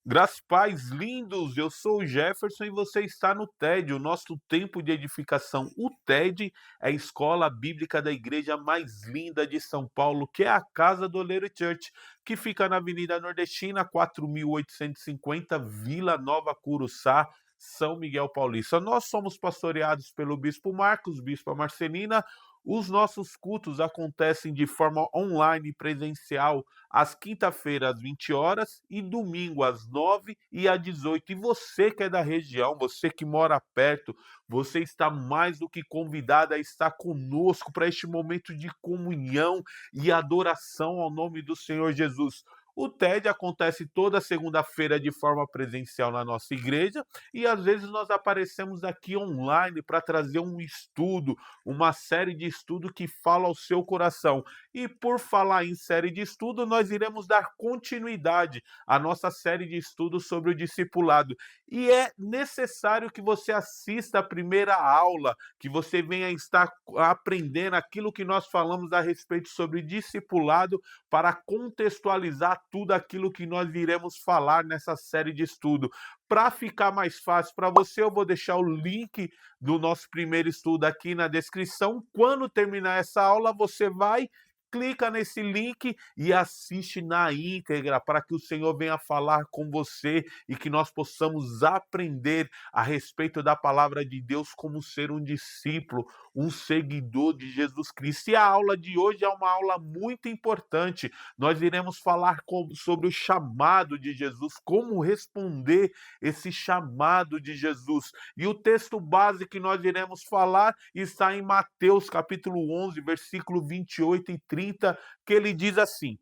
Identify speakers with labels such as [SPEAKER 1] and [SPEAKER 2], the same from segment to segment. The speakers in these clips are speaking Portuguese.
[SPEAKER 1] Graças e paz lindos, eu sou o Jefferson e você está no TED, o nosso tempo de edificação. O TED é a escola bíblica da igreja mais linda de São Paulo, que é a Casa do Oleiro Church, que fica na Avenida Nordestina, 4.850, Vila Nova Curuçá, São Miguel Paulista. Nós somos pastoreados pelo Bispo Marcos, Bispa Marcelina. Os nossos cultos acontecem de forma online e presencial às quinta-feiras, às 20 horas, e domingo, às 9 e às 18. E você que é da região, você que mora perto, você está mais do que convidado a estar conosco para este momento de comunhão e adoração ao nome do Senhor Jesus. O TED acontece toda segunda-feira de forma presencial na nossa igreja e às vezes nós aparecemos aqui online para trazer um estudo, uma série de estudo que fala ao seu coração. E por falar em série de estudo, nós iremos dar continuidade à nossa série de estudos sobre o discipulado. E é necessário que você assista a primeira aula, que você venha estar aprendendo aquilo que nós falamos a respeito sobre discipulado, para contextualizar tudo aquilo que nós iremos falar nessa série de estudo. Para ficar mais fácil para você, eu vou deixar o link do nosso primeiro estudo aqui na descrição. Quando terminar essa aula, você vai, clica nesse link e assiste na íntegra para que o Senhor venha falar com você e que nós possamos aprender a respeito da palavra de Deus como ser um discípulo, um seguidor de Jesus Cristo. E a aula de hoje é uma aula muito importante. Nós iremos falar sobre o chamado de Jesus, como responder esse chamado de Jesus. E o texto base que nós iremos falar está em Mateus capítulo 11, versículo 28 e 30, que ele diz assim: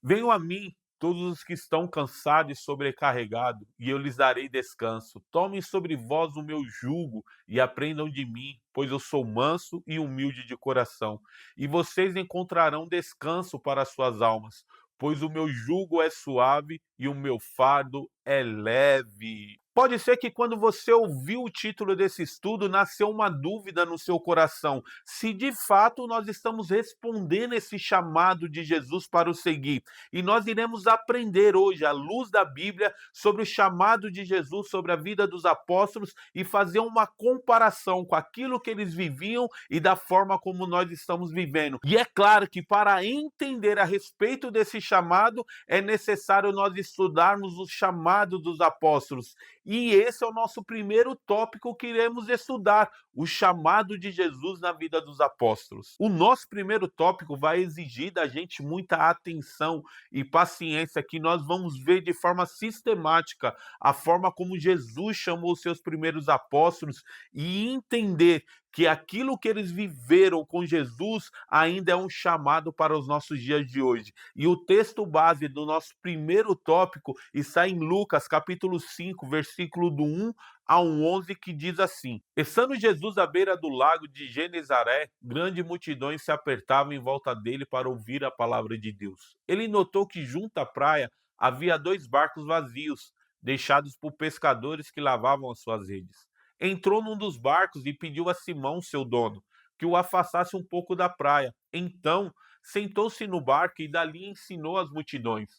[SPEAKER 1] Venham a mim todos os que estão cansados e sobrecarregados, e eu lhes darei descanso. Tomem sobre vós o meu jugo e aprendam de mim, pois eu sou manso e humilde de coração. E vocês encontrarão descanso para as suas almas, pois o meu jugo é suave e o meu fardo é leve. Pode ser que quando você ouviu o título desse estudo, nasceu uma dúvida no seu coração, se de fato nós estamos respondendo esse chamado de Jesus para o seguir. E nós iremos aprender hoje, à luz da Bíblia, sobre o chamado de Jesus, sobre a vida dos apóstolos e fazer uma comparação com aquilo que eles viviam e da forma como nós estamos vivendo. E é claro que para entender a respeito desse chamado, é necessário nós estudarmos o chamado dos apóstolos. E esse é o nosso primeiro tópico que iremos estudar, o chamado de Jesus na vida dos apóstolos. O nosso primeiro tópico vai exigir da gente muita atenção e paciência, que nós vamos ver de forma sistemática a forma como Jesus chamou os seus primeiros apóstolos e entender que aquilo que eles viveram com Jesus ainda é um chamado para os nossos dias de hoje. E o texto base do nosso primeiro tópico está em Lucas, capítulo 5, versículo do 1 ao 11, que diz assim: Estando Jesus à beira do lago de Genezaré, grandes multidões se apertavam em volta dele para ouvir a palavra de Deus. Ele notou que junto à praia havia dois barcos vazios, deixados por pescadores que lavavam as suas redes. Entrou num dos barcos e pediu a Simão, seu dono, que o afastasse um pouco da praia. Então, sentou-se no barco e dali ensinou as multidões.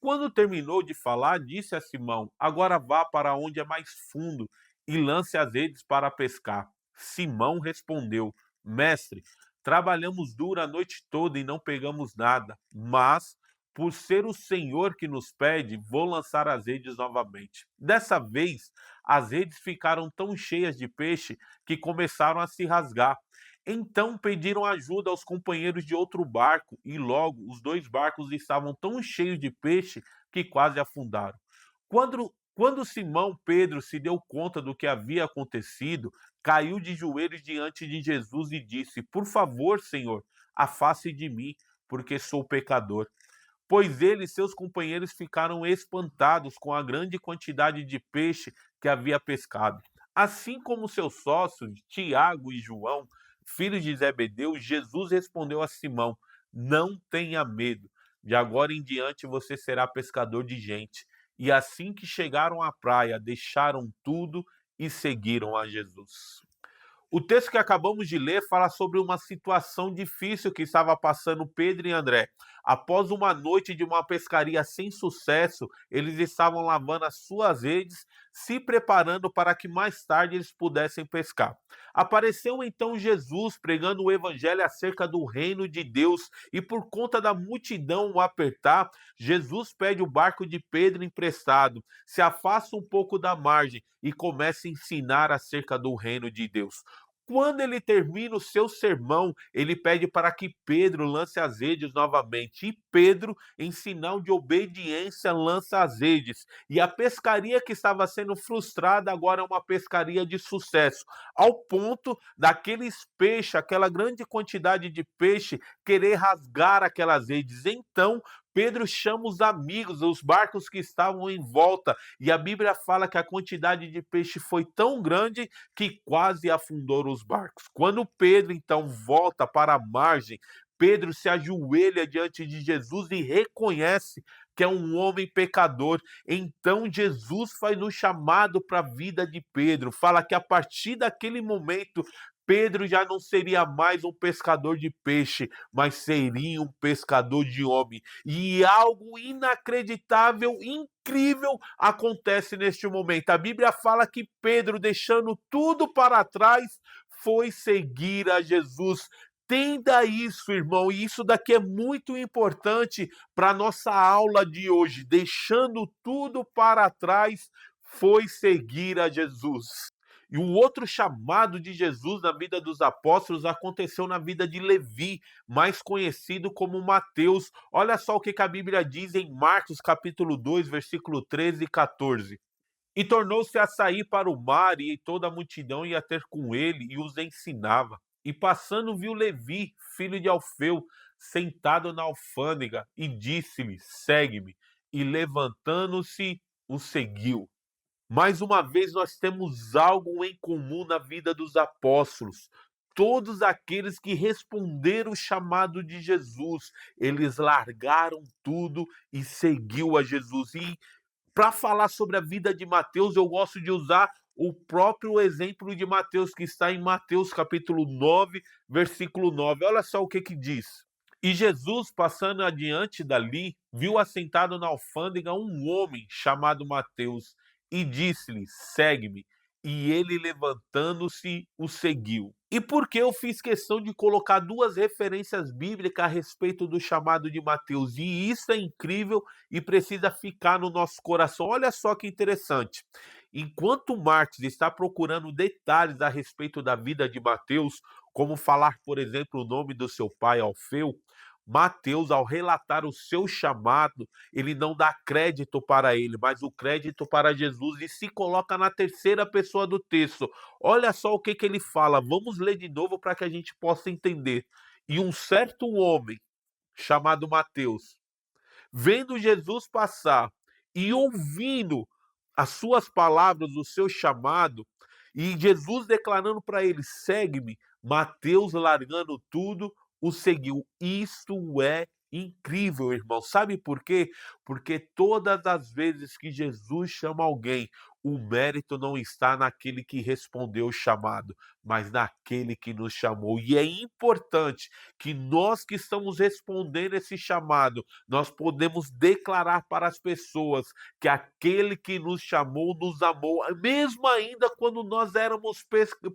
[SPEAKER 1] Quando terminou de falar, disse a Simão: Agora vá para onde é mais fundo e lance as redes para pescar. Simão respondeu: Mestre, trabalhamos duro a noite toda e não pegamos nada, mas por ser o Senhor que nos pede, vou lançar as redes novamente. Dessa vez, as redes ficaram tão cheias de peixe que começaram a se rasgar. Então pediram ajuda aos companheiros de outro barco, e logo os dois barcos estavam tão cheios de peixe que quase afundaram. Quando Simão Pedro se deu conta do que havia acontecido, caiu de joelhos diante de Jesus e disse: Por favor, Senhor, afaste de mim, porque sou pecador. Pois ele e seus companheiros ficaram espantados com a grande quantidade de peixe que havia pescado. Assim como seus sócios, Tiago e João, filhos de Zebedeu, Jesus respondeu a Simão: Não tenha medo, de agora em diante você será pescador de gente. E assim que chegaram à praia, deixaram tudo e seguiram a Jesus. O texto que acabamos de ler fala sobre uma situação difícil que estava passando Pedro e André. Após uma noite de uma pescaria sem sucesso, eles estavam lavando as suas redes, se preparando para que mais tarde eles pudessem pescar. Apareceu então Jesus pregando o evangelho acerca do reino de Deus e por conta da multidão o apertar, Jesus pede o barco de Pedro emprestado, se afasta um pouco da margem e começa a ensinar acerca do reino de Deus. Quando ele termina o seu sermão, ele pede para que Pedro lance as redes novamente. E Pedro, em sinal de obediência, lança as redes. E a pescaria que estava sendo frustrada agora é uma pescaria de sucesso, ao ponto daqueles peixes, aquela grande quantidade de peixe, querer rasgar aquelas redes. Então, Pedro chama os amigos, os barcos que estavam em volta, e a Bíblia fala que a quantidade de peixe foi tão grande que quase afundou os barcos. Quando Pedro então volta para a margem, Pedro se ajoelha diante de Jesus e reconhece que é um homem pecador. Então Jesus faz um chamado para a vida de Pedro, fala que a partir daquele momento Pedro já não seria mais um pescador de peixe, mas seria um pescador de homem. E algo inacreditável, incrível acontece neste momento. A Bíblia fala que Pedro, deixando tudo para trás, foi seguir a Jesus. Entenda isso, irmão, e isso daqui é muito importante para a nossa aula de hoje. Deixando tudo para trás, foi seguir a Jesus. E o outro chamado de Jesus na vida dos apóstolos aconteceu na vida de Levi, mais conhecido como Mateus. Olha só o que a Bíblia diz em Marcos capítulo 2, versículo 13 e 14. E tornou-se a sair para o mar, e toda a multidão ia ter com ele, e os ensinava. E passando viu Levi, filho de Alfeu, sentado na alfândega, e disse-lhe, segue-me. E levantando-se, o seguiu. Mais uma vez, nós temos algo em comum na vida dos apóstolos. Todos aqueles que responderam o chamado de Jesus, eles largaram tudo e seguiu a Jesus. E para falar sobre a vida de Mateus, eu gosto de usar o próprio exemplo de Mateus, que está em Mateus capítulo 9, versículo 9. Olha só o que diz. E Jesus, passando adiante dali, viu assentado na alfândega um homem chamado Mateus e disse-lhe, segue-me. E ele, levantando-se, o seguiu. E por que eu fiz questão de colocar duas referências bíblicas a respeito do chamado de Mateus? E isso é incrível e precisa ficar no nosso coração. Olha só que interessante. Enquanto Marcos está procurando detalhes a respeito da vida de Mateus, como falar, por exemplo, o nome do seu pai, Alfeu, Mateus, ao relatar o seu chamado, ele não dá crédito para ele, mas o crédito para Jesus e se coloca na terceira pessoa do texto. Olha só o que ele fala, vamos ler de novo para que a gente possa entender. E um certo homem, chamado Mateus, vendo Jesus passar e ouvindo as suas palavras, o seu chamado, e Jesus declarando para ele: segue-me, Mateus, largando tudo, o seguiu. Isso é incrível, irmão. Sabe por quê? Porque todas as vezes que Jesus chama alguém, o mérito não está naquele que respondeu o chamado, mas naquele que nos chamou. E é importante que nós que estamos respondendo esse chamado, nós podemos declarar para as pessoas que aquele que nos chamou nos amou, mesmo ainda quando nós éramos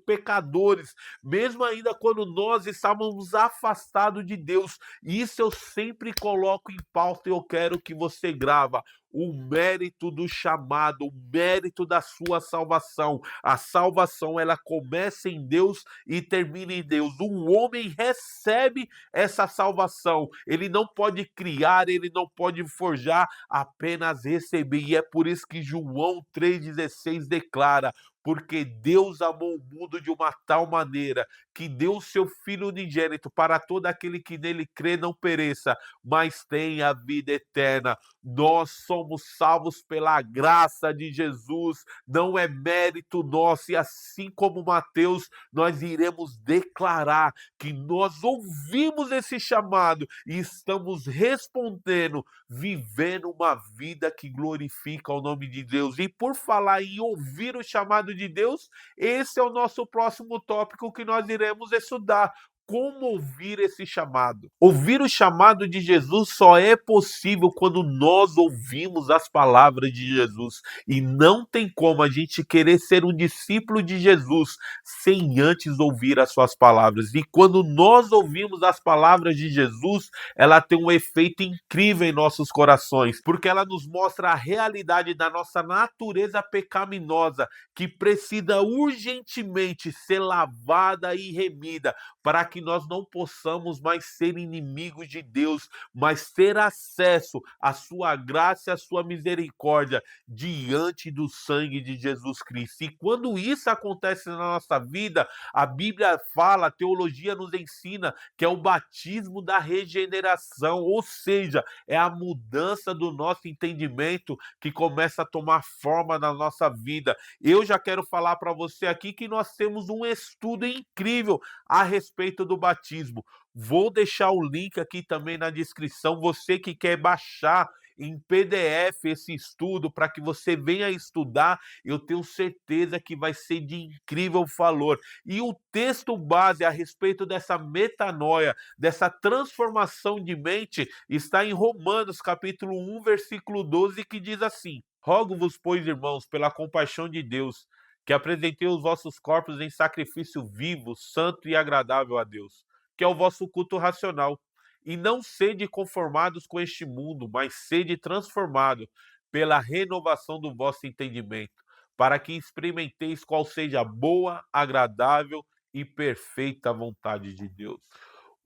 [SPEAKER 1] pecadores, mesmo ainda quando nós estávamos afastados de Deus. Isso eu sempre coloco em pauta e eu quero que você grava. O mérito do chamado, o mérito da sua salvação. A salvação, ela começa em Deus e termina em Deus. Um homem recebe essa salvação. Ele não pode criar, ele não pode forjar, apenas receber. E é por isso que João 3,16 declara: porque Deus amou o mundo de uma tal maneira que deu o seu Filho unigênito para todo aquele que nele crê não pereça, mas tenha a vida eterna. Nós somos somos salvos pela graça de Jesus, não é mérito nosso, e assim como Mateus, nós iremos declarar que nós ouvimos esse chamado e estamos respondendo, vivendo uma vida que glorifica o nome de Deus. E por falar em ouvir o chamado de Deus, esse é o nosso próximo tópico que nós iremos estudar. Como ouvir esse chamado? Ouvir o chamado de Jesus só é possível quando nós ouvimos as palavras de Jesus. E não tem como a gente querer ser um discípulo de Jesus sem antes ouvir as suas palavras. E quando nós ouvimos as palavras de Jesus, ela tem um efeito incrível em nossos corações, porque ela nos mostra a realidade da nossa natureza pecaminosa, que precisa urgentemente ser lavada e remida, para que nós não possamos mais ser inimigos de Deus, mas ter acesso à sua graça e à sua misericórdia diante do sangue de Jesus Cristo. E quando isso acontece na nossa vida, a Bíblia fala, a teologia nos ensina que é o batismo da regeneração, ou seja, é a mudança do nosso entendimento que começa a tomar forma na nossa vida. Eu já quero falar para você aqui que nós temos um estudo incrível a respeito do batismo. Vou deixar o link aqui também na descrição. Você que quer baixar em PDF esse estudo para que você venha estudar, eu tenho certeza que vai ser de incrível valor. E o texto base a respeito dessa metanoia, dessa transformação de mente, está em Romanos, capítulo 1, versículo 12, que diz assim: Rogo-vos, pois, irmãos, pela compaixão de Deus, que apresentei os vossos corpos em sacrifício vivo, santo e agradável a Deus, que é o vosso culto racional. E não sede conformados com este mundo, mas sede transformado pela renovação do vosso entendimento, para que experimenteis qual seja a boa, agradável e perfeita vontade de Deus.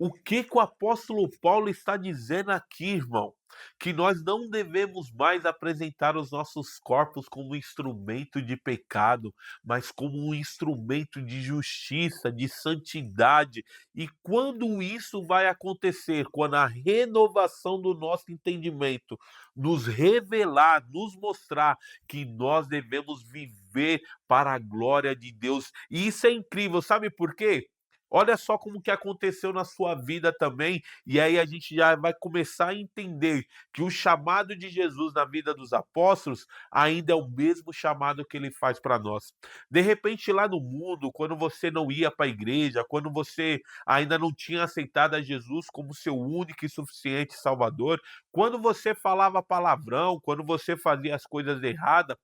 [SPEAKER 1] O que o apóstolo Paulo está dizendo aqui, irmão? Que nós não devemos mais apresentar os nossos corpos como um instrumento de pecado, mas como um instrumento de justiça, de santidade. E quando isso vai acontecer? Quando a renovação do nosso entendimento nos revelar, nos mostrar que nós devemos viver para a glória de Deus. E isso é incrível, sabe por quê? Olha só como que aconteceu na sua vida também, e aí a gente já vai começar a entender que o chamado de Jesus na vida dos apóstolos ainda é o mesmo chamado que ele faz para nós. De repente, lá no mundo, quando você não ia para a igreja, quando você ainda não tinha aceitado a Jesus como seu único e suficiente Salvador, quando você falava palavrão, quando você fazia as coisas erradas,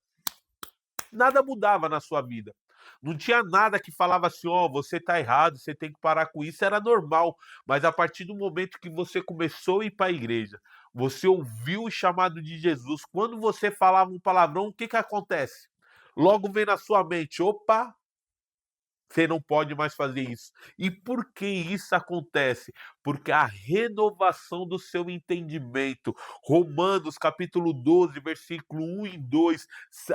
[SPEAKER 1] nada mudava na sua vida. Não tinha nada que falava assim, ó, você tá errado, você tem que parar com isso, era normal. Mas a partir do momento que você começou a ir para a igreja, você ouviu o chamado de Jesus, quando você falava um palavrão, o que que acontece? Logo vem na sua mente, opa, você não pode mais fazer isso. E por que isso acontece? Porque a renovação do seu entendimento. Romanos capítulo 12, versículo 1 e 2.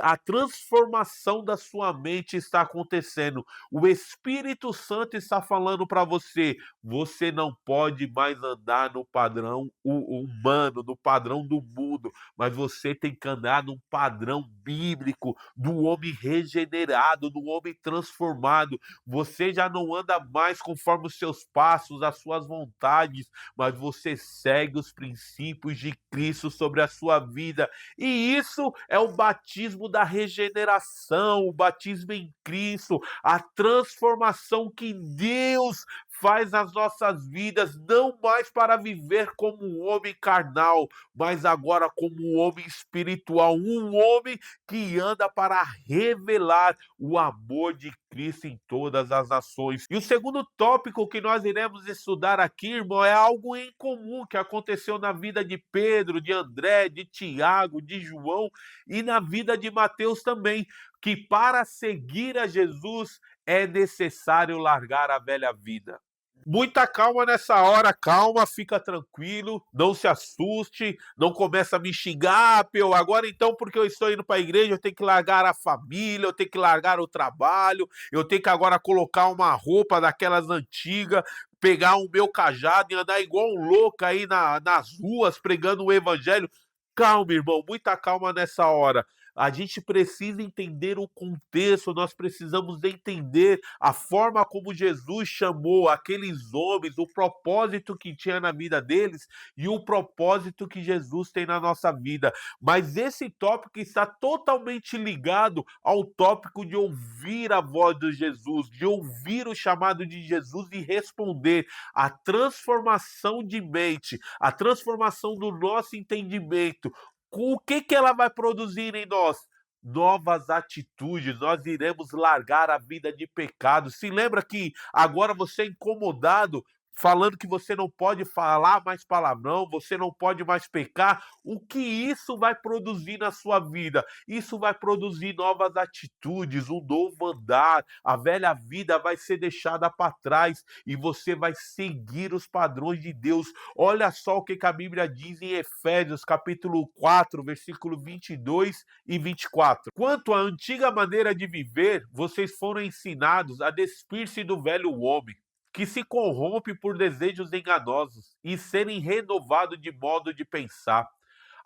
[SPEAKER 1] A transformação da sua mente está acontecendo. O Espírito Santo está falando para você. Você não pode mais andar no padrão humano, no padrão do mundo. Mas você tem que andar num padrão bíblico, do homem regenerado, do homem transformado. Você já não anda mais conforme os seus passos, as suas vontades, mas você segue os princípios de Cristo sobre a sua vida. E isso é o batismo da regeneração, o batismo em Cristo, a transformação que Deus faz nas nossas vidas, não mais para viver como um homem carnal, mas agora como um homem espiritual, um homem que anda para revelar o amor de Cristo em todas as nações. E o segundo tópico que nós iremos estudar aqui, irmão, é algo em comum que aconteceu na vida de Pedro, de André, de Tiago, de João e na vida de Mateus também, que para seguir a Jesus é necessário largar a velha vida. Muita calma nessa hora, calma, fica tranquilo, não se assuste, não começa a me xingar, agora então porque eu estou indo para a igreja, eu tenho que largar a família, eu tenho que largar o trabalho, eu tenho que agora colocar uma roupa daquelas antigas, pegar o meu cajado e andar igual um louco aí nas ruas pregando o evangelho. Calma, irmão, muita calma nessa hora. A gente precisa entender o contexto, nós precisamos entender a forma como Jesus chamou aqueles homens, o propósito que tinha na vida deles e o propósito que Jesus tem na nossa vida. Mas esse tópico está totalmente ligado ao tópico de ouvir a voz de Jesus, de ouvir o chamado de Jesus e responder. A transformação de mente, a transformação do nosso entendimento. O que que ela vai produzir em nós? Novas atitudes, nós iremos largar a vida de pecado. Se lembra que agora você é incomodado, falando que você não pode falar mais palavrão, você não pode mais pecar. O que isso vai produzir na sua vida? Isso vai produzir novas atitudes, um novo andar. A velha vida vai ser deixada para trás e você vai seguir os padrões de Deus. Olha só o que a Bíblia diz em Efésios, capítulo 4, versículo 22 e 24. Quanto à antiga maneira de viver, vocês foram ensinados a despir-se do velho homem, que se corrompe por desejos enganosos, e serem renovados de modo de pensar,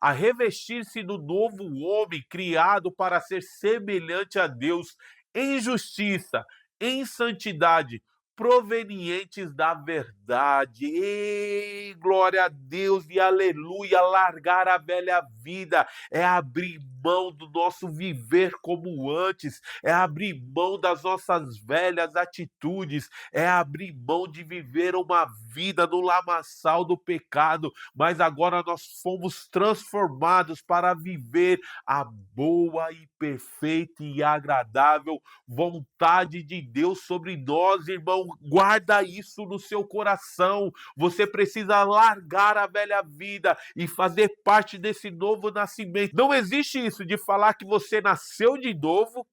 [SPEAKER 1] a revestir-se do novo homem criado para ser semelhante a Deus em justiça, em santidade, provenientes da verdade. Ei, glória a Deus e aleluia! Largar a velha vida é abrir mão do nosso viver como antes, é abrir mão das nossas velhas atitudes, é abrir mão de viver uma vida no lamaçal do pecado, mas agora nós fomos transformados para viver a boa e perfeita e agradável vontade de Deus sobre nós, irmão. Guarda isso no seu coração. Você precisa largar a velha vida e fazer parte desse novo nascimento. Não existe isso de falar que você nasceu de novo,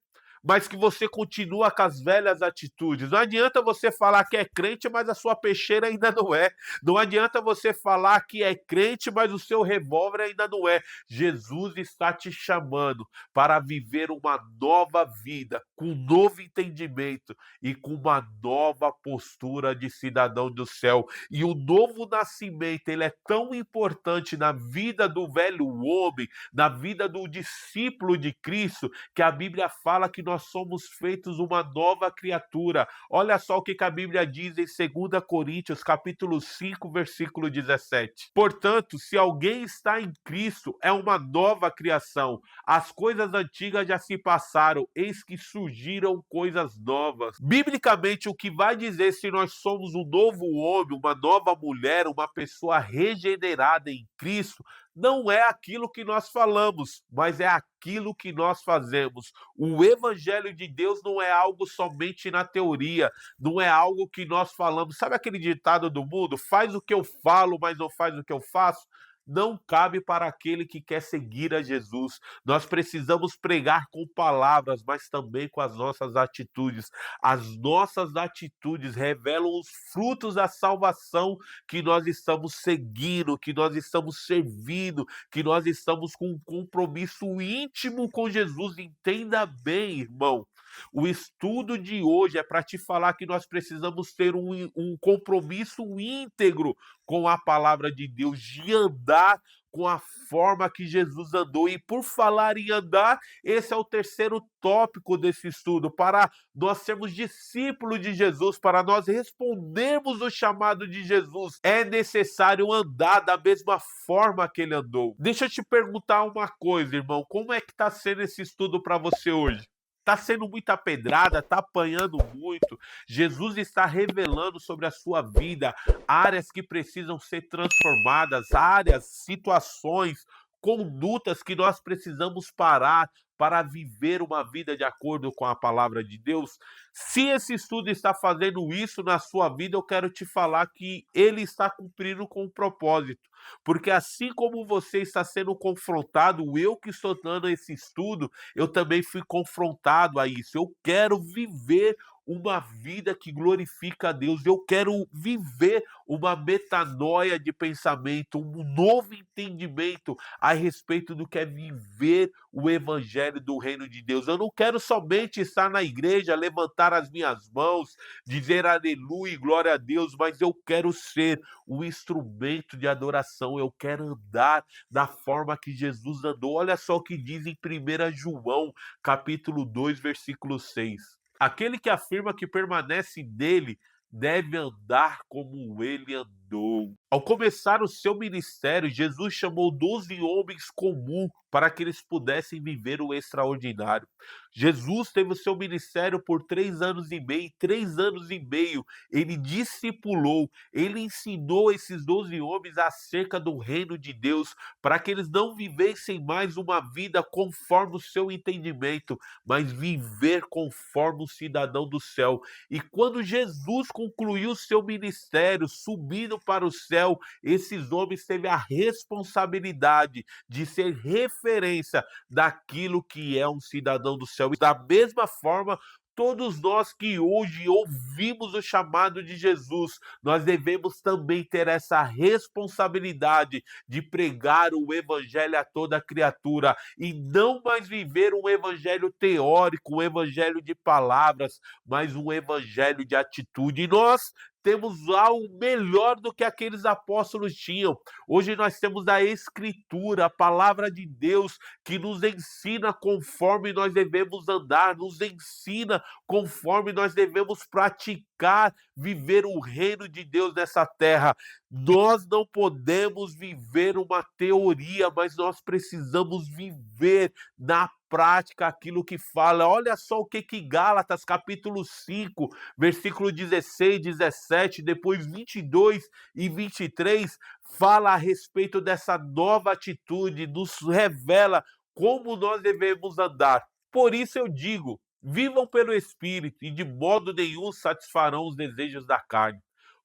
[SPEAKER 1] mas que você continua com as velhas atitudes. Não adianta você falar que é crente, mas a sua peixeira ainda não é. Não adianta você falar que é crente, mas o seu revólver ainda não é. Jesus está te chamando para viver uma nova vida, com um novo entendimento e com uma nova postura de cidadão do céu. E o novo nascimento, ele é tão importante na vida do velho homem, na vida do discípulo de Cristo, que a Bíblia fala que nós somos feitos uma nova criatura. Olha só o que a Bíblia diz em 2 Coríntios, capítulo 5, versículo 17. Portanto, se alguém está em Cristo, é uma nova criação. As coisas antigas já se passaram, eis que surgiram coisas novas. Biblicamente, o que vai dizer se nós somos um novo homem, uma nova mulher, uma pessoa regenerada em Cristo, não é aquilo que nós falamos, mas é aquilo que nós fazemos. O Evangelho de Deus não é algo somente na teoria, não é algo que nós falamos. Sabe aquele ditado do mundo? Faz o que eu falo, mas não faz o que eu faço? Não cabe para aquele que quer seguir a Jesus. Nós precisamos pregar com palavras, mas também com as nossas atitudes. As nossas atitudes revelam os frutos da salvação que nós estamos seguindo, que nós estamos servindo, que nós estamos com um compromisso íntimo com Jesus. Entenda bem, irmão. O estudo de hoje é para te falar que nós precisamos ter um compromisso íntegro com a palavra de Deus, de andar com a forma que Jesus andou. E por falar em andar, esse é o terceiro tópico desse estudo, para nós sermos discípulos de Jesus, para nós respondermos o chamado de Jesus. É necessário andar da mesma forma que ele andou. Deixa eu te perguntar uma coisa, irmão, como é que está sendo esse estudo para você hoje? Está sendo muita pedrada, está apanhando muito. Jesus está revelando sobre a sua vida áreas que precisam ser transformadas, áreas, situações, condutas que nós precisamos parar para viver uma vida de acordo com a palavra de Deus. Se esse estudo está fazendo isso na sua vida, eu quero te falar que ele está cumprindo com o propósito. Porque assim como você está sendo confrontado, eu que estou dando esse estudo, eu também fui confrontado a isso. Eu quero viver uma vida que glorifica a Deus. Eu quero viver uma metanoia de pensamento, um novo entendimento a respeito do que é viver o evangelho do reino de Deus. Eu não quero somente estar na igreja, levantar as minhas mãos, dizer aleluia e glória a Deus, mas eu quero ser um instrumento de adoração. Eu quero andar da forma que Jesus andou. Olha só o que diz em 1 João, capítulo 2, versículo 6. Aquele que afirma que permanece nele deve andar como ele andou. Ao começar o seu ministério, Jesus chamou 12 homens comuns para que eles pudessem viver o extraordinário. Jesus teve o seu ministério por 3 anos e meio. 3 anos e meio ele discipulou, ele ensinou esses 12 homens acerca do reino de Deus, para que eles não vivessem mais uma vida conforme o seu entendimento, mas viver conforme o cidadão do céu. E quando Jesus concluiu seu ministério, subindo para o céu, esses homens teve a responsabilidade de ser referência daquilo que é um cidadão do céu. E da mesma forma, todos nós que hoje ouvimos o chamado de Jesus, nós devemos também ter essa responsabilidade de pregar o evangelho a toda criatura e não mais viver um evangelho teórico, um evangelho de palavras, mas um evangelho de atitude. E nós temos algo melhor do que aqueles apóstolos tinham. Hoje nós temos a Escritura, a palavra de Deus, que nos ensina conforme nós devemos andar, nos ensina conforme nós devemos praticar, viver o reino de Deus nessa terra. Nós não podemos viver uma teoria, mas nós precisamos viver na prática aquilo que fala. Olha só o que Gálatas, capítulo 5, versículo 16, 17, depois 22 e 23, fala a respeito dessa nova atitude, nos revela como nós devemos andar. Por isso eu digo, vivam pelo Espírito e de modo nenhum satisfarão os desejos da carne.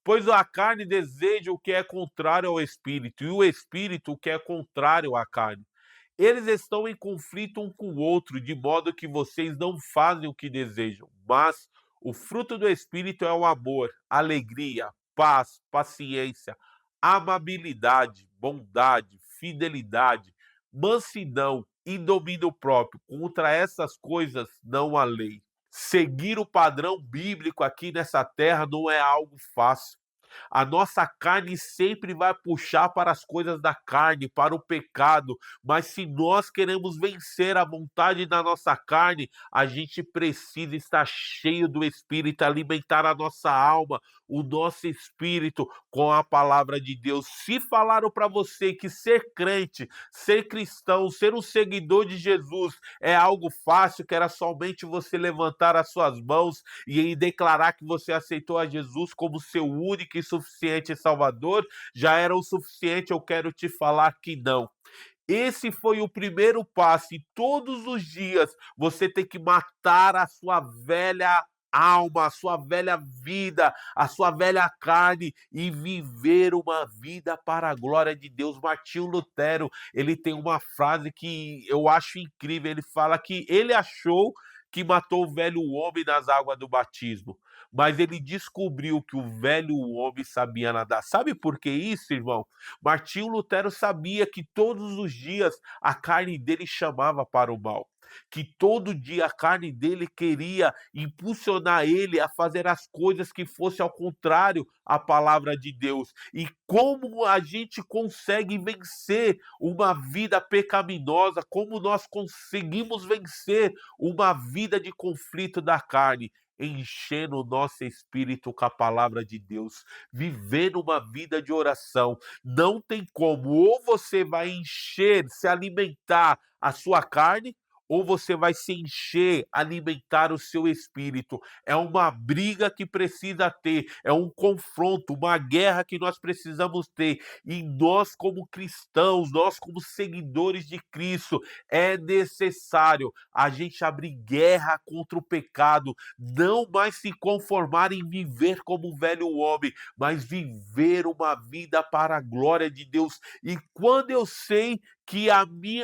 [SPEAKER 1] Pois a carne deseja o que é contrário ao Espírito, e o Espírito o que é contrário à carne. Eles estão em conflito um com o outro, de modo que vocês não fazem o que desejam. Mas o fruto do Espírito é o amor, alegria, paz, paciência, amabilidade, bondade, fidelidade, mansidão e domínio próprio. Contra essas coisas não há lei. Seguir o padrão bíblico aqui nessa terra não é algo fácil. A nossa carne sempre vai puxar para as coisas da carne, para o pecado, mas se nós queremos vencer a vontade da nossa carne, a gente precisa estar cheio do Espírito, alimentar a nossa alma, o nosso espírito com a palavra de Deus. Se falaram para você que ser crente, ser cristão, ser um seguidor de Jesus é algo fácil, que era somente você levantar as suas mãos e declarar que você aceitou a Jesus como seu único e suficiente Salvador, já era o suficiente, eu quero te falar que não. Esse foi o primeiro passo e todos os dias você tem que matar a sua velha alma, a sua velha vida, a sua velha carne e viver uma vida para a glória de Deus. Martinho Lutero, ele tem uma frase que eu acho incrível, ele fala que ele achou que matou o velho homem nas águas do batismo, mas ele descobriu que o velho homem sabia nadar. Sabe por que isso, irmão? Martinho Lutero sabia que todos os dias a carne dele chamava para o mal, que todo dia a carne dele queria impulsionar ele a fazer as coisas que fossem ao contrário à palavra de Deus. E como a gente consegue vencer uma vida pecaminosa, como nós conseguimos vencer uma vida de conflito da carne? Enchendo o nosso espírito com a palavra de Deus, vivendo uma vida de oração. Não tem como, ou você vai encher, se alimentar a sua carne, ou você vai se encher, alimentar o seu espírito. É uma briga que precisa ter, é um confronto, uma guerra que nós precisamos ter. E nós, como cristãos, nós, como seguidores de Cristo, é necessário a gente abrir guerra contra o pecado, não mais se conformar em viver como um velho homem, mas viver uma vida para a glória de Deus. E quando eu sei que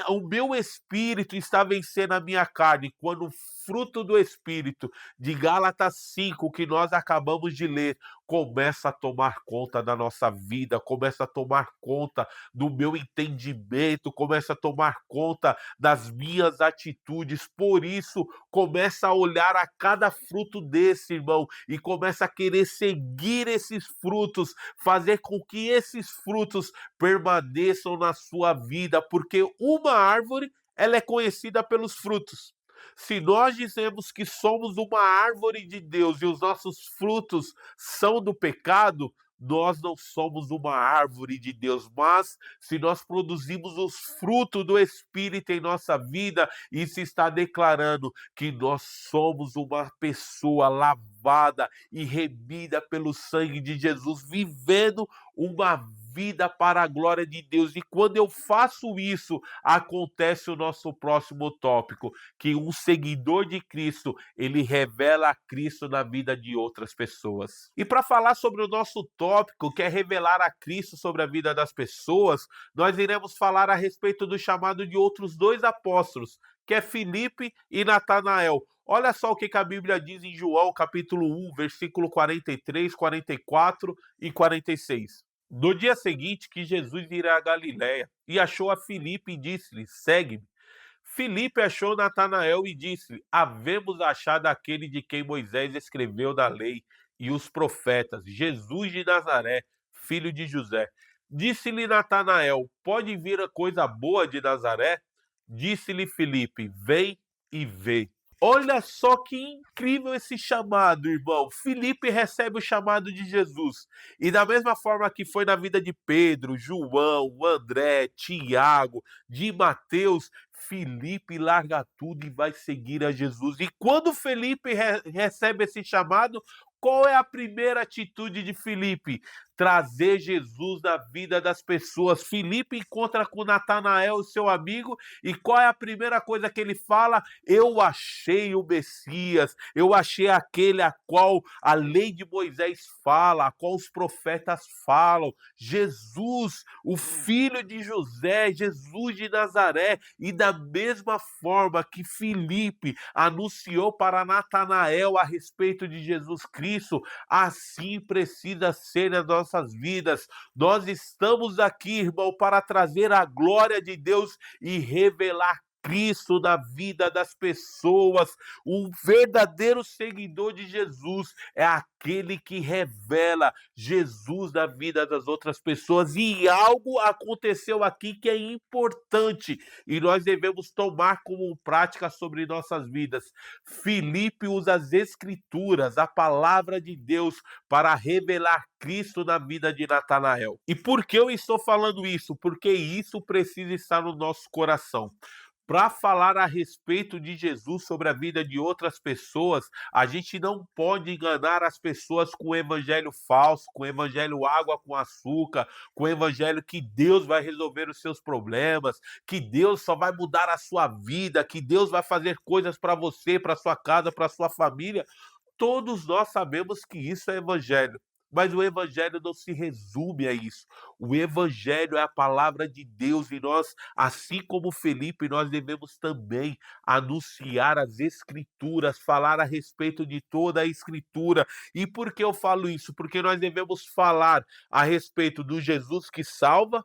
[SPEAKER 1] o meu espírito está vencendo a minha carne, quando o fruto do espírito de Gálatas 5, que nós acabamos de ler, começa a tomar conta da nossa vida, começa a tomar conta do meu entendimento, começa a tomar conta das minhas atitudes. Por isso, começa a olhar a cada fruto desse, irmão, e começa a querer seguir esses frutos, fazer com que esses frutos permaneçam na sua vida, porque uma árvore, ela é conhecida pelos frutos. Se nós dizemos que somos uma árvore de Deus e os nossos frutos são do pecado, nós não somos uma árvore de Deus, mas se nós produzimos os frutos do Espírito em nossa vida, isso está declarando que nós somos uma pessoa lavada e remida pelo sangue de Jesus, vivendo uma vida para a glória de Deus. E quando eu faço isso, acontece o nosso próximo tópico, que um seguidor de Cristo, ele revela a Cristo na vida de outras pessoas. E para falar sobre o nosso tópico, que é revelar a Cristo sobre a vida das pessoas, nós iremos falar a respeito do chamado de outros dois apóstolos, que é Filipe e Natanael. Olha só o que a Bíblia diz em João, capítulo 1, versículo 43, 44 e 46. No dia seguinte que Jesus irá a Galiléia, e achou a Filipe e disse-lhe, segue-me. Filipe achou Natanael e disse-lhe, havemos achado aquele de quem Moisés escreveu na lei e os profetas, Jesus de Nazaré, filho de José. Disse-lhe Natanael, pode vir a coisa boa de Nazaré? Disse-lhe Filipe, vem e vê. Olha só que incrível esse chamado, irmão. Filipe recebe o chamado de Jesus. E da mesma forma que foi na vida de Pedro, João, André, Tiago, de Mateus, Filipe larga tudo e vai seguir a Jesus. E quando Filipe recebe esse chamado, qual é a primeira atitude de Filipe? Trazer Jesus na vida das pessoas. Filipe encontra com Natanael, seu amigo, e qual é a primeira coisa que ele fala? Eu achei o Messias, eu achei aquele a qual a lei de Moisés fala, a qual os profetas falam, Jesus, o filho de José, Jesus de Nazaré. E da mesma forma que Filipe anunciou para Natanael a respeito de Jesus Cristo, assim precisa ser nas nossas vidas. Nós estamos aqui, irmão, para trazer a glória de Deus e revelar Cristo na vida das pessoas. Um verdadeiro seguidor de Jesus é aquele que revela Jesus na vida das outras pessoas. E algo aconteceu aqui que é importante e nós devemos tomar como prática sobre nossas vidas. Filipe usa as Escrituras, a palavra de Deus, para revelar Cristo na vida de Natanael. E por que eu estou falando isso? Porque isso precisa estar no nosso coração. Para falar a respeito de Jesus sobre a vida de outras pessoas, a gente não pode enganar as pessoas com o evangelho falso, com o evangelho água com açúcar, com o evangelho que Deus vai resolver os seus problemas, que Deus só vai mudar a sua vida, que Deus vai fazer coisas para você, para sua casa, para sua família. Todos nós sabemos que isso é evangelho. Mas o evangelho não se resume a isso. O evangelho é a palavra de Deus e nós, assim como Felipe, nós devemos também anunciar as escrituras, falar a respeito de toda a escritura. E por que eu falo isso? Porque nós devemos falar a respeito do Jesus que salva,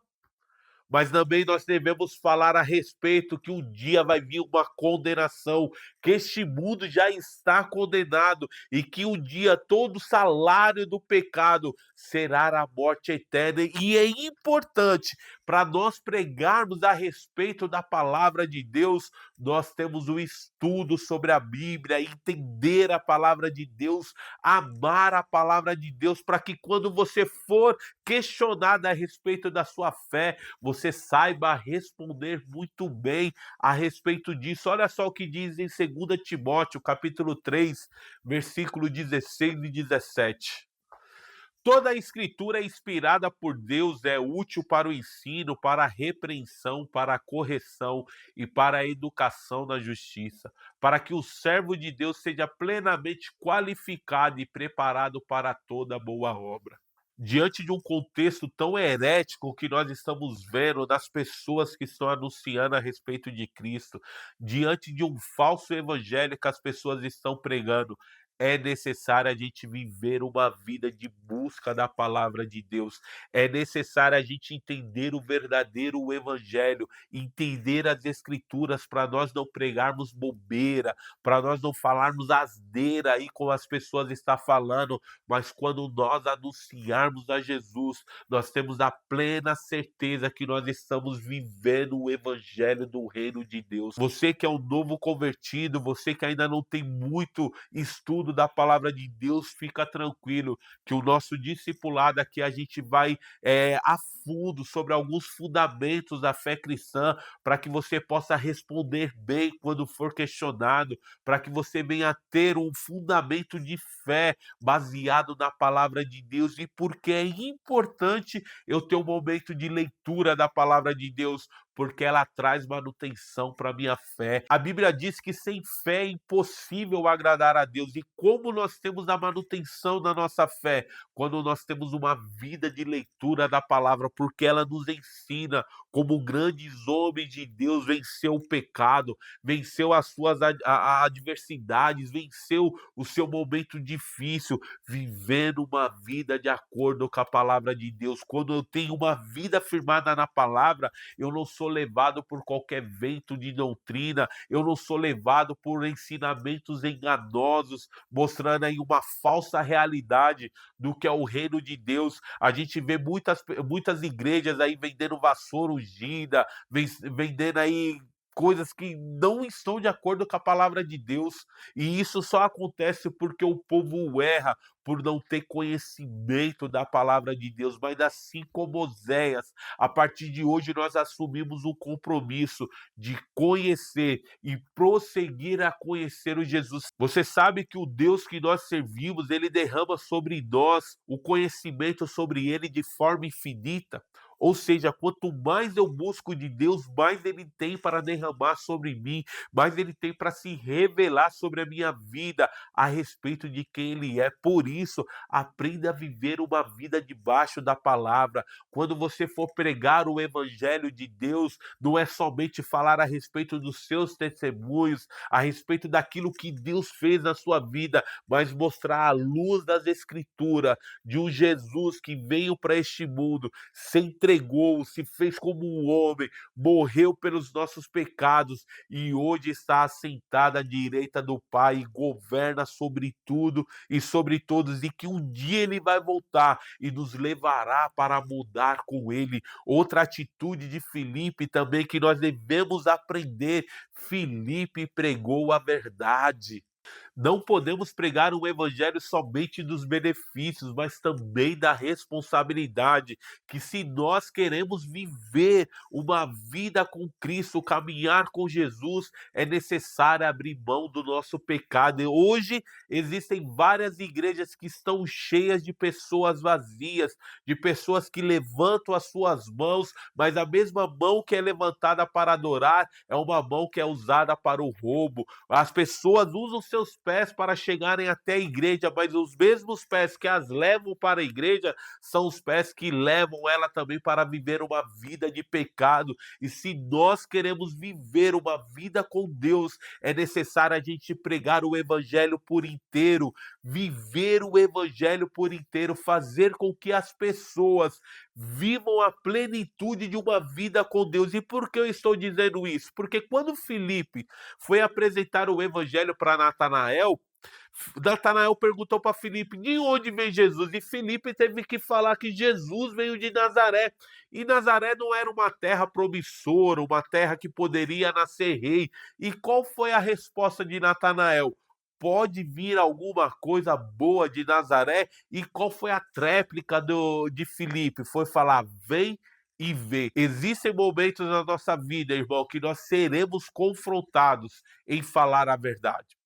[SPEAKER 1] mas também nós devemos falar a respeito que um dia vai vir uma condenação, que este mundo já está condenado e que um dia todo o salário do pecado será a morte eterna. E é importante, para nós pregarmos a respeito da palavra de Deus, nós temos o estudo sobre a Bíblia, entender a palavra de Deus, amar a palavra de Deus, para que quando você for questionado a respeito da sua fé, você saiba responder muito bem a respeito disso. Olha só o que diz em 2 Timóteo, capítulo 3, versículo 16 e 17. Toda a escritura é inspirada por Deus, é útil para o ensino, para a repreensão, para a correção e para a educação na justiça, para que o servo de Deus seja plenamente qualificado e preparado para toda boa obra. diante de um contexto tão herético que nós estamos vendo das pessoas que estão anunciando a respeito de Cristo, diante de um falso evangelho que as pessoas estão pregando, é necessário a gente viver uma vida de busca da palavra de Deus. É necessário a gente entender o verdadeiro evangelho, entender as escrituras para nós não pregarmos bobeira, para nós não falarmos asneira aí como as pessoas estão falando, mas quando nós anunciarmos a Jesus, nós temos a plena certeza que nós estamos vivendo o evangelho do reino de Deus. Você que é um novo convertido, você que ainda não tem muito estudo da palavra de Deus, fica tranquilo que o nosso discipulado aqui a gente vai a fundo sobre alguns fundamentos da fé cristã para que você possa responder bem quando for questionado, para que você venha ter um fundamento de fé baseado na palavra de Deus, e porque é importante eu ter um momento de leitura da palavra de Deus, porque ela traz manutenção para minha fé. A Bíblia diz que sem fé é impossível agradar a Deus. E como nós temos a manutenção da nossa fé? Quando nós temos uma vida de leitura da palavra, porque ela nos ensina como grandes homens de Deus venceu o pecado, venceu as suas adversidades, venceu o seu momento difícil, vivendo uma vida de acordo com a palavra de Deus. Quando eu tenho uma vida firmada na palavra, eu não sou levado por qualquer vento de doutrina, eu não sou levado por ensinamentos enganosos, mostrando aí uma falsa realidade do que é o reino de Deus. A gente vê muitas igrejas aí vendendo vassoura ungida, vendendo aí coisas que não estão de acordo com a palavra de Deus, e isso só acontece porque o povo erra por não ter conhecimento da palavra de Deus. Mas assim como Oséias, a partir de hoje nós assumimos o compromisso de conhecer e prosseguir a conhecer o Jesus. Você sabe que o Deus que nós servimos, ele derrama sobre nós o conhecimento sobre ele de forma infinita. Ou seja, quanto mais eu busco de Deus, mais ele tem para derramar sobre mim, mais ele tem para se revelar sobre a minha vida a respeito de quem ele é. Por isso, aprenda a viver uma vida debaixo da palavra. Quando você for pregar o evangelho de Deus, não é somente falar a respeito dos seus testemunhos, a respeito daquilo que Deus fez na sua vida, mas mostrar a luz das escrituras de um Jesus que veio para este mundo, se entregou, se fez como um homem, morreu pelos nossos pecados e hoje está assentado à direita do Pai e governa sobre tudo e sobre todos, e que um dia ele vai voltar e nos levará para mudar com ele. Outra atitude de Filipe também que nós devemos aprender: Filipe pregou a verdade. Não podemos pregar um evangelho somente dos benefícios, mas também da responsabilidade, que se nós queremos viver uma vida com Cristo, caminhar com Jesus, é necessário abrir mão do nosso pecado. E hoje existem várias igrejas que estão cheias de pessoas vazias, de pessoas que levantam as suas mãos, mas a mesma mão que é levantada para adorar é uma mão que é usada para o roubo. As pessoas usam seus pés para chegarem até a igreja, mas os mesmos pés que as levam para a igreja são os pés que levam ela também para viver uma vida de pecado. E se nós queremos viver uma vida com Deus, é necessário a gente pregar o evangelho por inteiro, viver o evangelho por inteiro, fazer com que as pessoas vivam a plenitude de uma vida com Deus. E por que eu estou dizendo isso? Porque quando Filipe foi apresentar o evangelho para Natanael, Natanael perguntou para Filipe: de onde vem Jesus? E Filipe teve que falar que Jesus veio de Nazaré. E Nazaré não era uma terra promissora, uma terra que poderia nascer rei. E qual foi a resposta de Natanael? Pode vir alguma coisa boa de Nazaré? E qual foi a tréplica de Filipe? Foi falar: vem e vê. Existem momentos na nossa vida, irmão, que nós seremos confrontados em falar a verdade,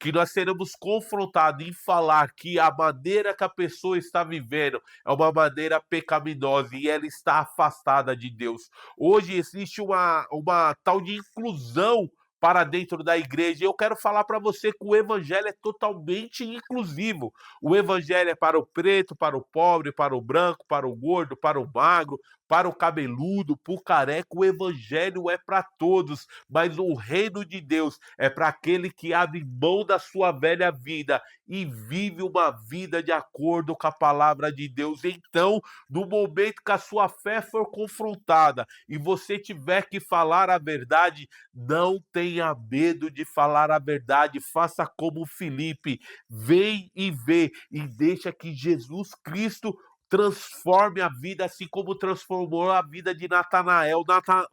[SPEAKER 1] que nós seremos confrontados em falar que a maneira que a pessoa está vivendo é uma maneira pecaminosa e ela está afastada de Deus. Hoje existe uma tal de inclusão para dentro da igreja. Eu quero falar para você que o evangelho é totalmente inclusivo. O evangelho é para o preto, para o pobre, para o branco, para o gordo, para o magro, para o cabeludo, para o careca. O evangelho é para todos, mas o reino de Deus é para aquele que abre mão da sua velha vida e vive uma vida de acordo com a palavra de Deus. Então, no momento que a sua fé for confrontada e você tiver que falar a verdade, não tenha medo de falar a verdade. Faça como Filipe, vem e vê e deixa que Jesus Cristo transforme a vida, assim como transformou a vida de Natanael.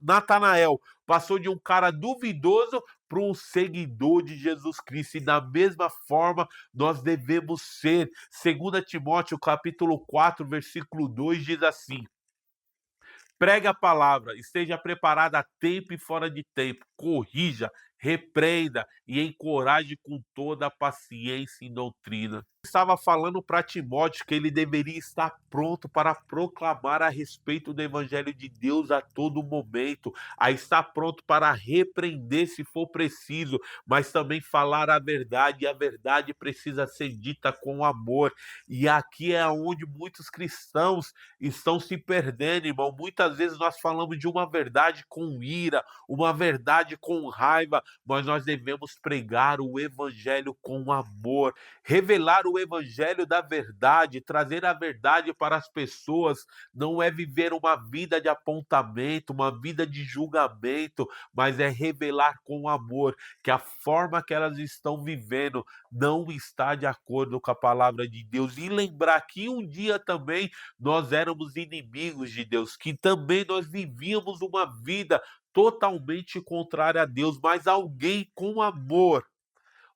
[SPEAKER 1] Natanael passou de um cara duvidoso para um seguidor de Jesus Cristo. E da mesma forma, nós devemos ser. 2 Timóteo, capítulo 4, versículo 2, diz assim: pregue a palavra, esteja preparado a tempo e fora de tempo, corrija, repreenda e encoraje com toda a paciência e doutrina. Estava falando para Timóteo que ele deveria estar pronto para proclamar a respeito do evangelho de Deus a todo momento, a estar pronto para repreender se for preciso, mas também falar a verdade, e a verdade precisa ser dita com amor. E aqui é onde muitos cristãos estão se perdendo, irmão. Muitas vezes nós falamos de uma verdade com ira, uma verdade com raiva, mas nós devemos pregar o evangelho com amor, revelar o evangelho da verdade, trazer a verdade para as pessoas. Não é viver uma vida de apontamento, uma vida de julgamento, mas é revelar com amor que a forma que elas estão vivendo não está de acordo com a palavra de Deus. E lembrar que um dia também nós éramos inimigos de Deus, que também nós vivíamos uma vida totalmente contrária a Deus, mas alguém com amor,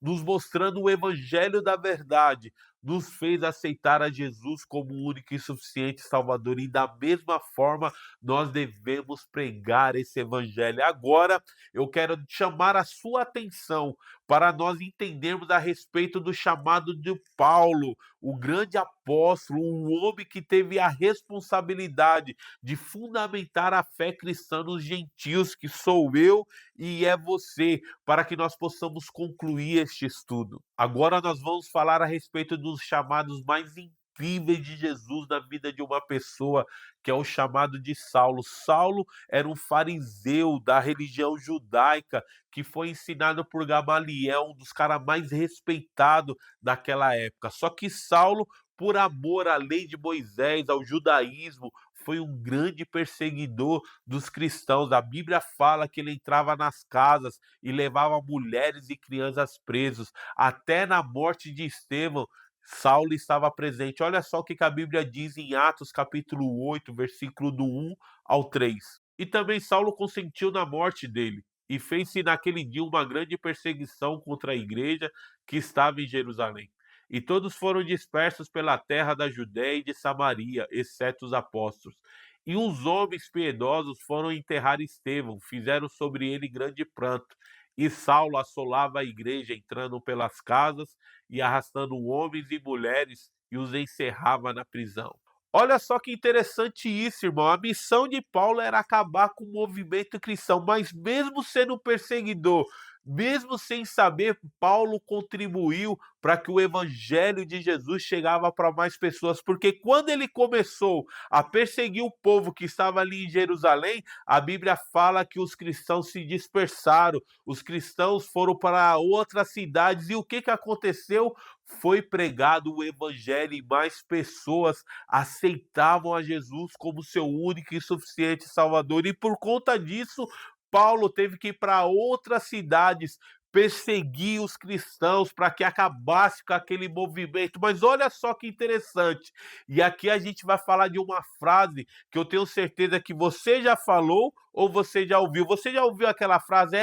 [SPEAKER 1] nos mostrando o evangelho da verdade, nos fez aceitar a Jesus como o único e suficiente Salvador. E da mesma forma, nós devemos pregar esse evangelho. Agora, eu quero chamar a sua atenção para nós entendermos a respeito do chamado de Paulo, o grande apóstolo, um homem que teve a responsabilidade de fundamentar a fé cristã nos gentios, que sou eu e é você, para que nós possamos concluir este estudo. Agora nós vamos falar a respeito dos chamados mais incríveis de Jesus na vida de uma pessoa, que é o chamado de Saulo. Saulo era um fariseu da religião judaica, que foi ensinado por Gamaliel, um dos caras mais respeitados daquela época. Só que Saulo, por amor à lei de Moisés, ao judaísmo, foi um grande perseguidor dos cristãos. A Bíblia fala que ele entrava nas casas e levava mulheres e crianças presos. Até na morte de Estevão, Saulo estava presente. Olha só o que a Bíblia diz em Atos capítulo 8, versículo do 1 ao 3. E também Saulo consentiu na morte dele, e fez-se naquele dia uma grande perseguição contra a igreja que estava em Jerusalém. E todos foram dispersos pela terra da Judéia e de Samaria, exceto os apóstolos. E uns homens piedosos foram enterrar Estevão, fizeram sobre ele grande pranto. E Saulo assolava a igreja, entrando pelas casas e arrastando homens e mulheres, e os encerrava na prisão. Olha só que interessante isso, irmão. A missão de Paulo era acabar com o movimento cristão, mas mesmo sendo perseguidor, mesmo sem saber, Paulo contribuiu para que o evangelho de Jesus chegava para mais pessoas, porque quando ele começou a perseguir o povo que estava ali em Jerusalém, a Bíblia fala que os cristãos se dispersaram, os cristãos foram para outras cidades, e o que aconteceu? Foi pregado o evangelho e mais pessoas aceitavam a Jesus como seu único e suficiente Salvador. E por conta disso, Paulo teve que ir para outras cidades perseguir os cristãos para que acabasse com aquele movimento. Mas olha só que interessante. E aqui a gente vai falar de uma frase que eu tenho certeza que você já falou ou você já ouviu. Você já ouviu aquela frase?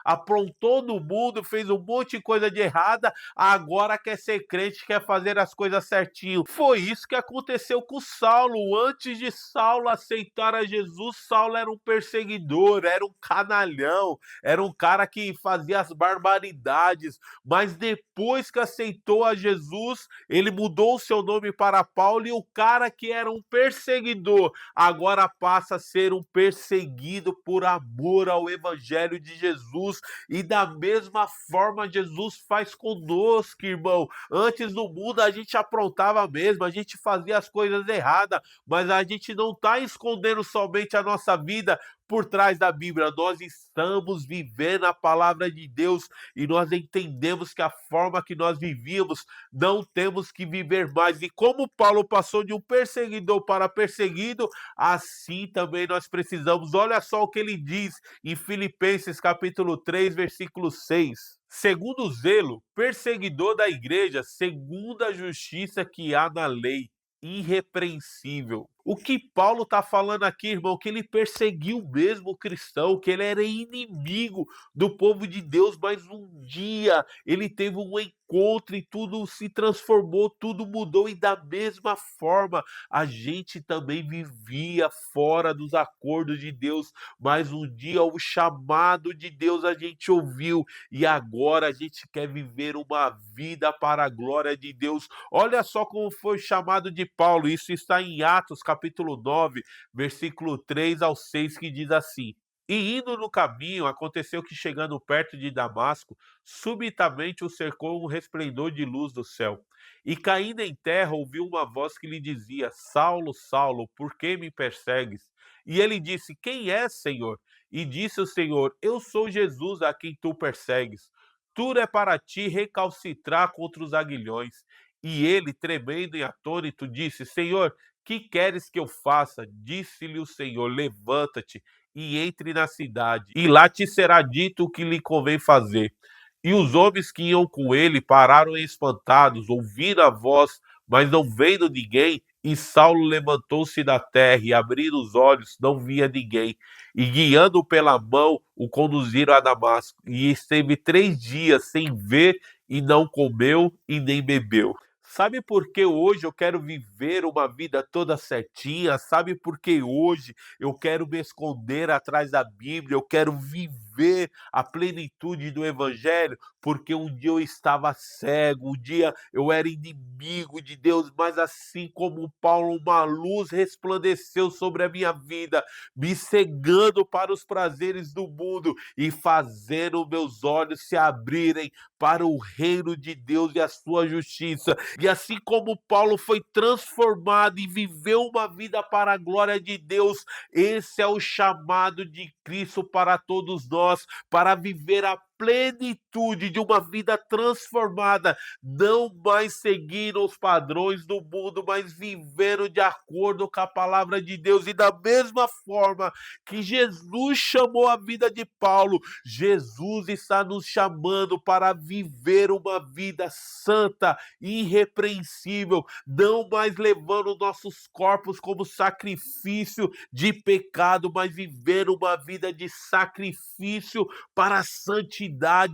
[SPEAKER 1] Aprontou no mundo, fez um monte de coisa de errada, agora quer ser crente, quer fazer as coisas certinho. Foi isso que aconteceu com Saulo. Antes de Saulo aceitar a Jesus, Saulo era um perseguidor, era um canalhão, era um cara que fazia as barbaridades, mas depois que aceitou a Jesus, ele mudou o seu nome para Paulo e o cara que era um perseguidor agora passa a ser um perseguido por amor ao evangelho de Jesus. E da mesma forma Jesus faz conosco, irmão. Antes no mundo a gente aprontava mesmo, a gente fazia as coisas erradas, mas a gente não está escondendo somente a nossa vida por trás da Bíblia. Nós estamos vivendo a palavra de Deus e nós entendemos que a forma que nós vivíamos não temos que viver mais. E como Paulo passou de um perseguidor para perseguido, assim também nós precisamos. Olha só o que ele diz em Filipenses capítulo 3, versículo 6. Segundo o zelo, perseguidor da igreja, segundo a justiça que há na lei, irrepreensível. O que Paulo está falando aqui, irmão, que ele perseguiu mesmo o cristão, que ele era inimigo do povo de Deus, mas um dia ele teve um encontro e tudo se transformou, tudo mudou, e da mesma forma a gente também vivia fora dos acordos de Deus, mas um dia o chamado de Deus a gente ouviu e agora a gente quer viver uma vida para a glória de Deus. Olha só como foi o chamado de Paulo, isso está em Atos capítulo 9, versículo 3 ao 6, que diz assim: E indo no caminho, aconteceu que chegando perto de Damasco, subitamente o cercou um resplendor de luz do céu. E caindo em terra, ouviu uma voz que lhe dizia: Saulo, Saulo, por que me persegues? E ele disse: Quem és, Senhor? E disse o Senhor: Eu sou Jesus a quem tu persegues. Tudo é para ti recalcitrar contra os aguilhões. E ele, tremendo e atônito, disse: Senhor, que queres que eu faça? Disse-lhe o Senhor: Levanta-te e entre na cidade, e lá te será dito o que lhe convém fazer. E os homens que iam com ele pararam espantados, ouvindo a voz, mas não vendo ninguém. E Saulo levantou-se da terra e, abrindo os olhos, não via ninguém. E, guiando-o pela mão, o conduziram a Damasco. E esteve 3 dias sem ver, e não comeu e nem bebeu. Sabe por que hoje eu quero viver uma vida toda certinha? Sabe por que hoje eu quero me esconder atrás da Bíblia? Eu quero viver a plenitude do Evangelho? Porque um dia eu estava cego, um dia eu era inimigo de Deus, mas assim como Paulo, uma luz resplandeceu sobre a minha vida, me cegando para os prazeres do mundo e fazendo meus olhos se abrirem para o reino de Deus e a sua justiça. E assim como Paulo foi transformado e viveu uma vida para a glória de Deus, esse é o chamado de Cristo para todos nós, para viver a plenitude de uma vida transformada, não mais seguindo os padrões do mundo, mas vivendo de acordo com a palavra de Deus. E da mesma forma que Jesus chamou a vida de Paulo, Jesus está nos chamando para viver uma vida santa, irrepreensível, não mais levando nossos corpos como sacrifício de pecado, mas viver uma vida de sacrifício para a santidade,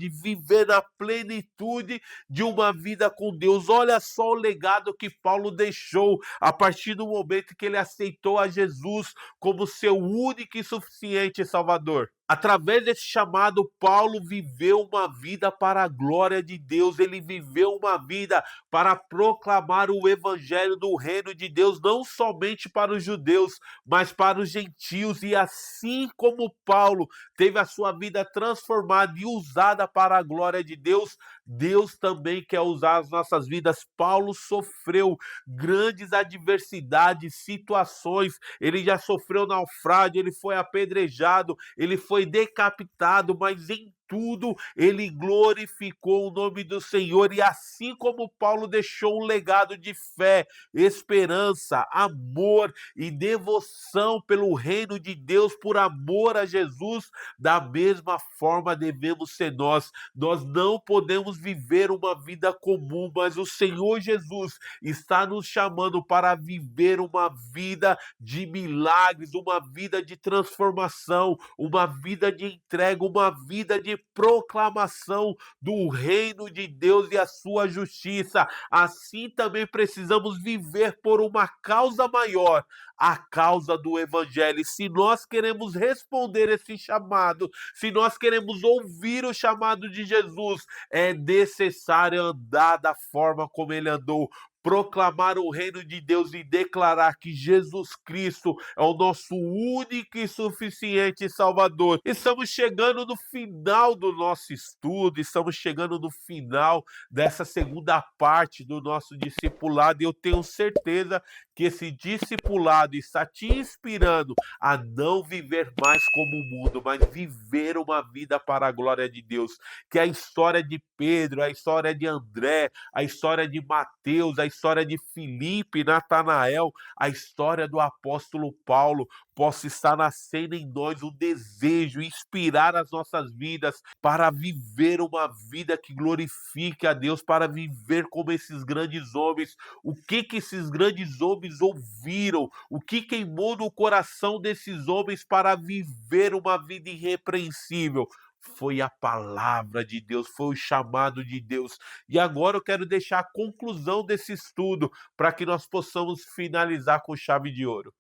[SPEAKER 1] viver na plenitude de uma vida com Deus. Olha só o legado que Paulo deixou a partir do momento que ele aceitou a Jesus como seu único e suficiente Salvador. Através desse chamado, Paulo viveu uma vida para a glória de Deus. Ele viveu uma vida para proclamar o evangelho do reino de Deus, não somente para os judeus, mas para os gentios. E assim como Paulo teve a sua vida transformada e usada para a glória de Deus, Deus também quer usar as nossas vidas. Paulo sofreu grandes adversidades, situações. Ele já sofreu naufrágio, ele foi apedrejado, ele foi decapitado, mas em tudo ele glorificou o nome do Senhor. E assim como Paulo deixou um legado de fé, esperança, amor e devoção pelo reino de Deus, por amor a Jesus, da mesma forma devemos ser nós. Nós não podemos viver uma vida comum, mas o Senhor Jesus está nos chamando para viver uma vida de milagres, uma vida de transformação, uma vida de entrega, uma vida de de proclamação do reino de Deus e a sua justiça. Assim também precisamos viver por uma causa maior, a causa do evangelho. E se nós queremos responder esse chamado, se nós queremos ouvir o chamado de Jesus, é necessário andar da forma como ele andou, proclamar o reino de Deus e declarar que Jesus Cristo é o nosso único e suficiente Salvador. Estamos chegando no final do nosso estudo, estamos chegando no final dessa segunda parte do nosso discipulado e eu tenho certeza que esse discipulado está te inspirando a não viver mais como o mundo, mas viver uma vida para a glória de Deus. Que a história de Pedro, a história de André, a história de Mateus, a história de Filipe, Natanael, a história do apóstolo Paulo possa estar nascendo em nós um desejo, inspirar as nossas vidas para viver uma vida que glorifique a Deus, para viver como esses grandes homens. O que esses grandes homens ouviram? O que queimou no coração desses homens para viver uma vida irrepreensível? Foi a palavra de Deus, foi o chamado de Deus. E agora eu quero deixar a conclusão desse estudo para que nós possamos finalizar com chave de ouro.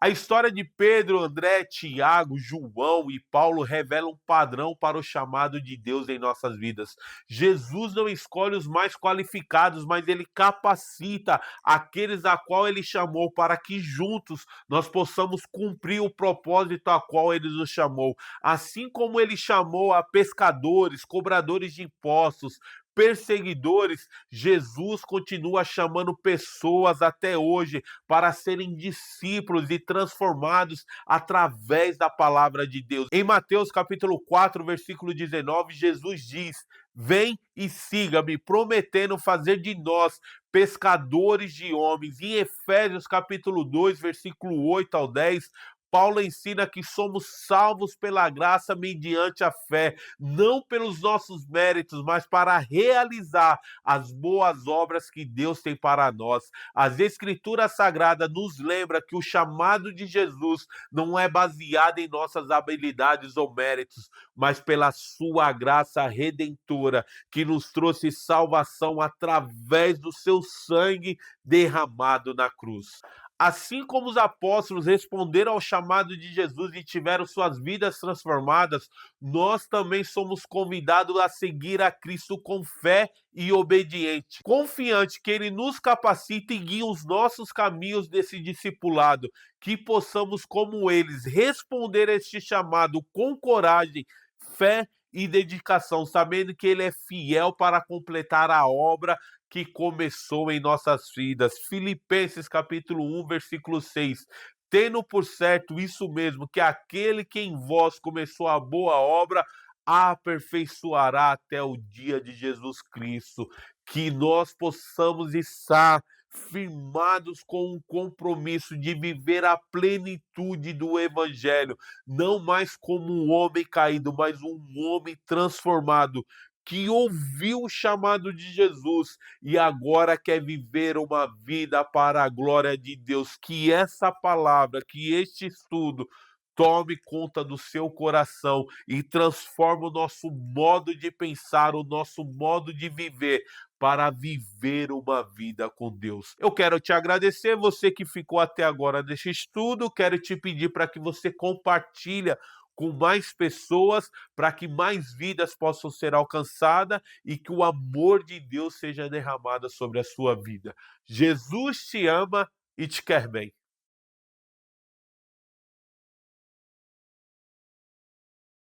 [SPEAKER 1] A história de Pedro, André, Tiago, João e Paulo revela um padrão para o chamado de Deus em nossas vidas. Jesus não escolhe os mais qualificados, mas ele capacita aqueles a qual ele chamou para que juntos nós possamos cumprir o propósito a qual ele nos chamou. Assim como ele chamou a pescadores, cobradores de impostos, perseguidores, Jesus continua chamando pessoas até hoje para serem discípulos e transformados através da palavra de Deus. Em Mateus capítulo 4, versículo 19, Jesus diz: "Vem e siga-me", prometendo fazer de nós pescadores de homens. Em Efésios capítulo 2, versículo 8 ao 10, Paulo ensina que somos salvos pela graça mediante a fé, não pelos nossos méritos, mas para realizar as boas obras que Deus tem para nós. As Escrituras Sagradas nos lembram que o chamado de Jesus não é baseado em nossas habilidades ou méritos, mas pela sua graça redentora, que nos trouxe salvação através do seu sangue derramado na cruz. Assim como os apóstolos responderam ao chamado de Jesus e tiveram suas vidas transformadas, nós também somos convidados a seguir a Cristo com fé e obediente, confiante que Ele nos capacita e guia os nossos caminhos desse discipulado, que possamos, como eles, responder a este chamado com coragem, fé e dedicação, sabendo que Ele é fiel para completar a obra que começou em nossas vidas. Filipenses capítulo 1, versículo 6. Tendo por certo isso mesmo, que aquele que em vós começou a boa obra, a aperfeiçoará até o dia de Jesus Cristo. Que nós possamos estar firmados com um compromisso de viver a plenitude do Evangelho, não mais como um homem caído, mas um homem transformado, que ouviu o chamado de Jesus e agora quer viver uma vida para a glória de Deus. Que essa palavra, que este estudo tome conta do seu coração e transforme o nosso modo de pensar, o nosso modo de viver, para viver uma vida com Deus. Eu quero te agradecer, você que ficou até agora neste estudo, quero te pedir para que você compartilhe com mais pessoas, para que mais vidas possam ser alcançadas e que o amor de Deus seja derramado sobre a sua vida. Jesus te ama e te quer bem.